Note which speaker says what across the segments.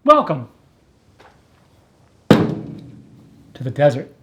Speaker 1: Welcome to the desert.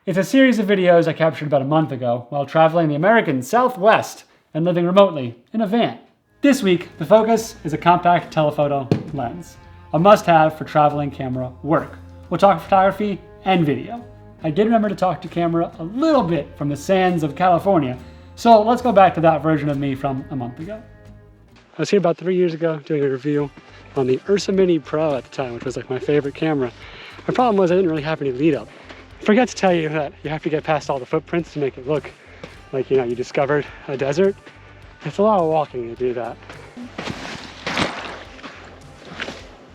Speaker 1: It's a series of videos I captured about a month ago while traveling the American Southwest and living remotely in a van. This week, the focus is a compact telephoto lens, a must-have for traveling camera work. We'll talk photography and video. I did remember to talk to camera a little bit from the sands of California, so let's go back to that version of me from a month ago. I was here about 3 years ago doing a review on the Ursa Mini Pro at the time, which was like my favorite camera. My problem was I didn't really have any lead up. I forgot to tell you that you have to get past all the footprints to make it look like, you discovered a desert. It's a lot of walking to do that.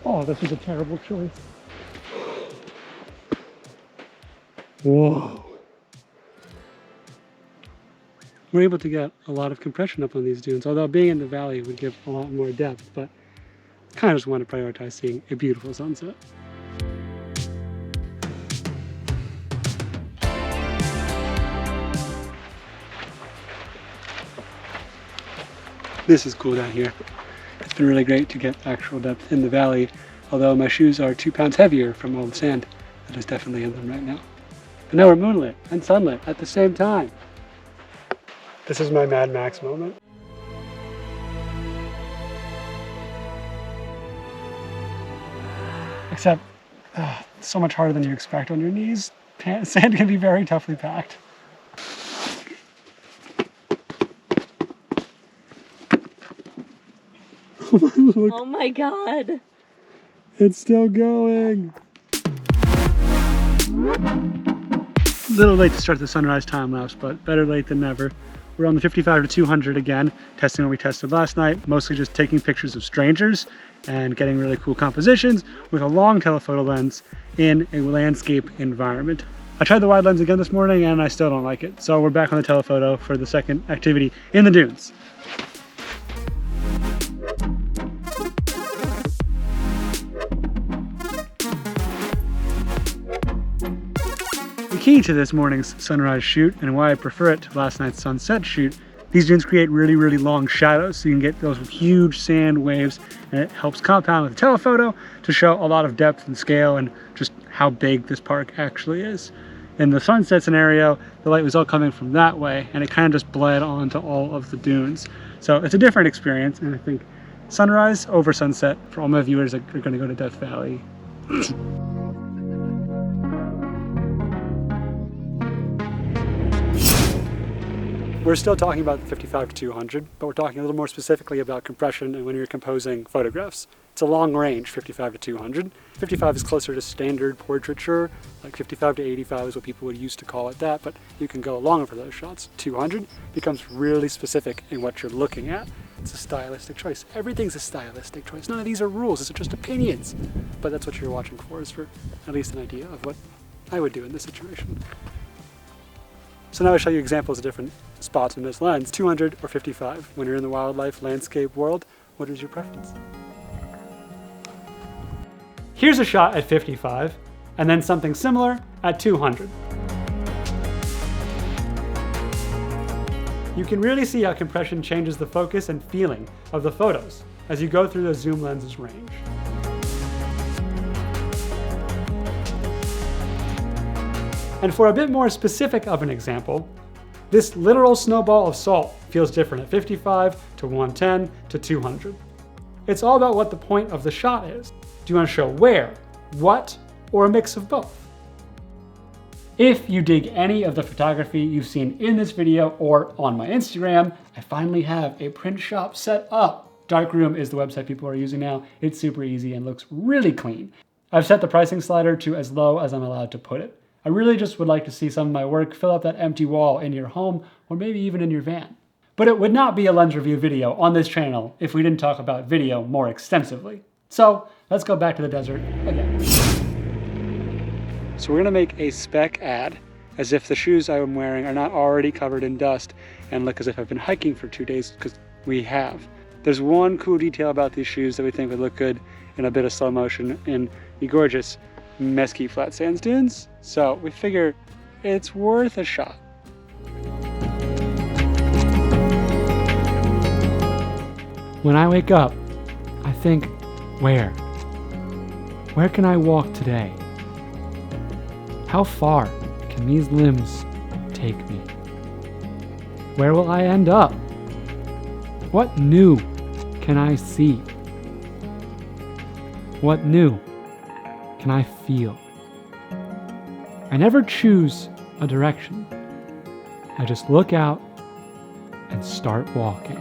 Speaker 1: Oh, this is a terrible choice. Whoa. We're able to get a lot of compression up on these dunes, although being in the valley would give a lot more depth, but I kind of just want to prioritize seeing a beautiful sunset. This is cool down here. It's been really great to get actual depth in the valley, although my shoes are 2 pounds heavier from all the sand that is definitely in them right now. But now we're moonlit and sunlit at the same time. This is my Mad Max moment. Except, so much harder than you expect on your knees. Sand can be very toughly packed.
Speaker 2: Oh my god.
Speaker 1: It's still going. A little late to start the sunrise time lapse, but better late than never. We're on the 55 to 200 again, testing what we tested last night, mostly just taking pictures of strangers and getting really cool compositions with a long telephoto lens in a landscape environment. I tried the wide lens again this morning and I still don't like it. So we're back on the telephoto for the second activity in the dunes. The key to this morning's sunrise shoot and why I prefer it to last night's sunset shoot, these dunes create really, really long shadows, so you can get those huge sand waves, and it helps compound with the telephoto to show a lot of depth and scale and just how big this park actually is. In the sunset scenario, the light was all coming from that way, and it kind of just bled onto all of the dunes. So it's a different experience, and I think sunrise over sunset for all my viewers that are going to go to Death Valley. We're still talking about the 55 to 200, but we're talking a little more specifically about compression and when you're composing photographs. It's a long range, 55 to 200. 55 is closer to standard portraiture, like 55 to 85 is what people would used to call it that, but you can go longer for those shots. 200 becomes really specific in what you're looking at. It's a stylistic choice. Everything's a stylistic choice. None of these are rules, these are just opinions. But that's what you're watching for, is for at least an idea of what I would do in this situation. So now I show you examples of different spots in this lens, 200 or 55. When you're in the wildlife landscape world, what is your preference? Here's a shot at 55, and then something similar at 200. You can really see how compression changes the focus and feeling of the photos as you go through the zoom lens's range. And for a bit more specific of an example, this literal snowball of salt feels different at 55 to 110 to 200. It's all about what the point of the shot is. Do you want to show where, what, or a mix of both? If you dig any of the photography you've seen in this video or on my Instagram, I finally have a print shop set up. Darkroom is the website people are using now. It's super easy and looks really clean. I've set the pricing slider to as low as I'm allowed to put it. I really just would like to see some of my work fill up that empty wall in your home or maybe even in your van. But it would not be a lens review video on this channel if we didn't talk about video more extensively. So let's go back to the desert again. So we're gonna make a spec ad as if the shoes I'm wearing are not already covered in dust and look as if I've been hiking for 2 days, because we have. There's one cool detail about these shoes that we think would look good, in a bit of slow motion in the gorgeous Mesquite Flat Sands dunes. So we figure it's worth a shot. When I wake up, I think, where? Where can I walk today? How far can these limbs take me? Where will I end up? What new can I see? What new can I feel? I never choose a direction. I just look out and start walking.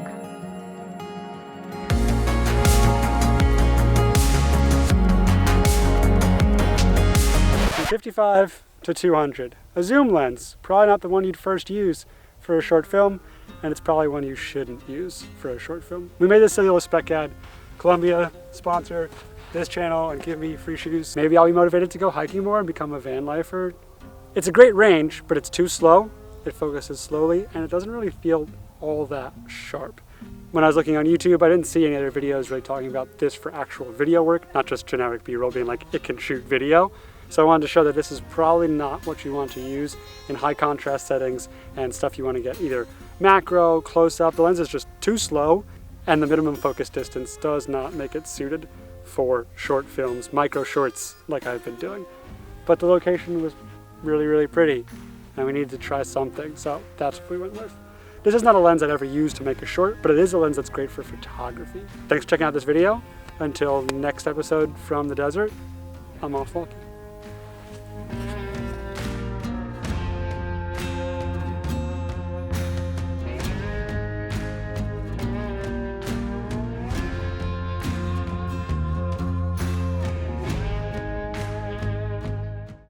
Speaker 1: From 55 to 200. A zoom lens, probably not the one you'd first use for a short film, and it's probably one you shouldn't use for a short film. We made this silly little spec ad. Columbia, sponsor this channel and give me free shoes. Maybe I'll be motivated to go hiking more and become a van lifer. It's a great range, but it's too slow. It focuses slowly and it doesn't really feel all that sharp. When I was looking on YouTube, I didn't see any other videos really talking about this for actual video work, not just generic B-roll being like, it can shoot video. So I wanted to show that this is probably not what you want to use in high contrast settings and stuff you want to get either macro, close up. The lens is just too slow and the minimum focus distance does not make it suited for short films, micro shorts like I've been doing. But the location was really, really pretty and we needed to try something, so that's what we went with. This is not a lens I'd ever use to make a short, but it is a lens that's great for photography. Thanks for checking out this video. Until next episode from the desert, I'm off walking.